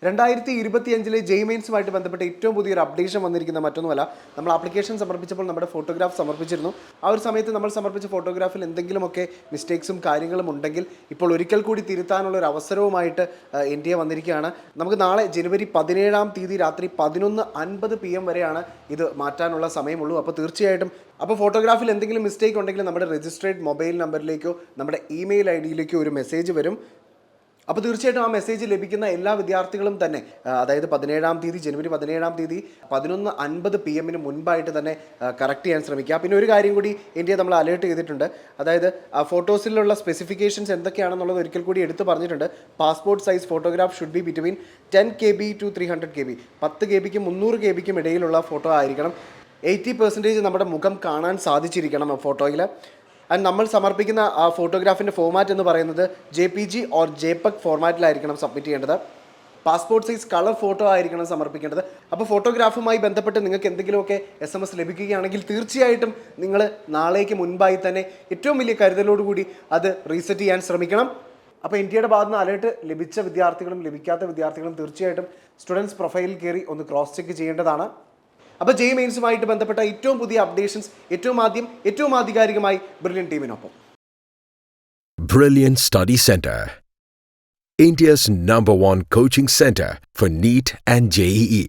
2025 ജെയ് മെയിൻസുമായിട്ട് ബന്ധപ്പെട്ട് ഏറ്റവും പുതിയൊരു അപ്ഡേഷൻ വന്നിരിക്കുന്ന മറ്റൊന്നുമല്ല. നമ്മൾ ആപ്ലിക്കേഷൻ സമർപ്പിച്ചപ്പോൾ നമ്മുടെ ഫോട്ടോഗ്രാഫ് സമർപ്പിച്ചിരുന്നു. ആ ഒരു സമയത്ത് നമ്മൾ സമർപ്പിച്ച ഫോട്ടോഗ്രാഫിൽ എന്തെങ്കിലുമൊക്കെ മിസ്റ്റേക്സും കാര്യങ്ങളും ഉണ്ടെങ്കിൽ ഇപ്പോൾ ഒരിക്കൽ കൂടി തിരുത്താനുള്ള ഒരു അവസരവുമായിട്ട് ഇന്ത്യ വന്നിരിക്കുകയാണ്. നമുക്ക് നാളെ ജനുവരി 17 രാത്രി 11:50 PM വരെയാണ് ഇത് മാറ്റാനുള്ള സമയമുള്ളൂ. അപ്പോൾ തീർച്ചയായിട്ടും ഫോട്ടോഗ്രാഫിൽ എന്തെങ്കിലും മിസ്റ്റേക്ക് ഉണ്ടെങ്കിൽ നമ്മുടെ രജിസ്ട്രേഡ് മൊബൈൽ നമ്പറിലേക്കോ നമ്മുടെ ഇമെയിൽ ID-യിലേക്കോ ഒരു മെസ്സേജ് വരും. അപ്പോൾ തീർച്ചയായിട്ടും ആ മെസ്സേജ് ലഭിക്കുന്ന എല്ലാ വിദ്യാർത്ഥികളും തന്നെ അതായത് ജനുവരി 17 11:50 PM മുൻപായിട്ട് തന്നെ കറക്റ്റ് ചെയ്യാൻ ശ്രമിക്കുക. പിന്നെ ഒരു കാര്യം കൂടി ഇന്ത്യ നമ്മൾ അലേർട്ട് ചെയ്തിട്ടുണ്ട്. അതായത് ഫോട്ടോസിലുള്ള സ്പെസിഫിക്കേഷൻസ് എന്തൊക്കെയാണെന്നുള്ളത് ഒരിക്കൽ കൂടി എടുത്ത് പറഞ്ഞിട്ടുണ്ട്. Passport size photograph should be between 10 KB to 300 KB 10 KBക്കും 300 KBക്കും ഇടയിലുള്ള ഫോട്ടോ ആയിരിക്കണം. 80% നമ്മുടെ മുഖം കാണാൻ സാധിച്ചിരിക്കണം ആ ഫോട്ടോയിൽ. ആൻഡ് നമ്മൾ സമർപ്പിക്കുന്ന ആ ഫോട്ടോഗ്രാഫിൻ്റെ ഫോർമാറ്റ് എന്ന് പറയുന്നത് JPG ഓർ JPEG ഫോർമാറ്റിലായിരിക്കണം സബ്മിറ്റ് ചെയ്യേണ്ടത്. പാസ്പോർട്ട് സൈസ് കളർ ഫോട്ടോ ആയിരിക്കണം സമർപ്പിക്കേണ്ടത്. അപ്പോൾ ഫോട്ടോഗ്രാഫുമായി ബന്ധപ്പെട്ട് നിങ്ങൾക്ക് എന്തെങ്കിലുമൊക്കെ SMS ലഭിക്കുകയാണെങ്കിൽ തീർച്ചയായിട്ടും നിങ്ങൾ നാളേക്ക് മുൻപായി തന്നെ ഏറ്റവും വലിയ കരുതലോടുകൂടി അത് റീസെറ്റ് ചെയ്യാൻ ശ്രമിക്കണം. അപ്പോൾ ഇന്ത്യയുടെ ഭാഗത്ത് നിന്ന് അലേർട്ട് ലഭിച്ച വിദ്യാർത്ഥികളും ലഭിക്കാത്ത വിദ്യാർത്ഥികളും തീർച്ചയായിട്ടും സ്റ്റുഡൻസ് പ്രൊഫൈലിൽ കയറി ഒന്ന് ക്രോസ് ചെക്ക് ചെയ്യേണ്ടതാണ്. അപ്പോൾ ജെയ് മെയിൻസുമായിട്ട് ബന്ധപ്പെട്ട ഏറ്റവും പുതിയ അപ്ഡേഷൻസ് ഏറ്റവും ആധികാരികമായി ബ്രില്യൻറ്റ് ടീമിനൊപ്പം. Brilliant Study Center, India's #1 coaching center for NEET and JEE.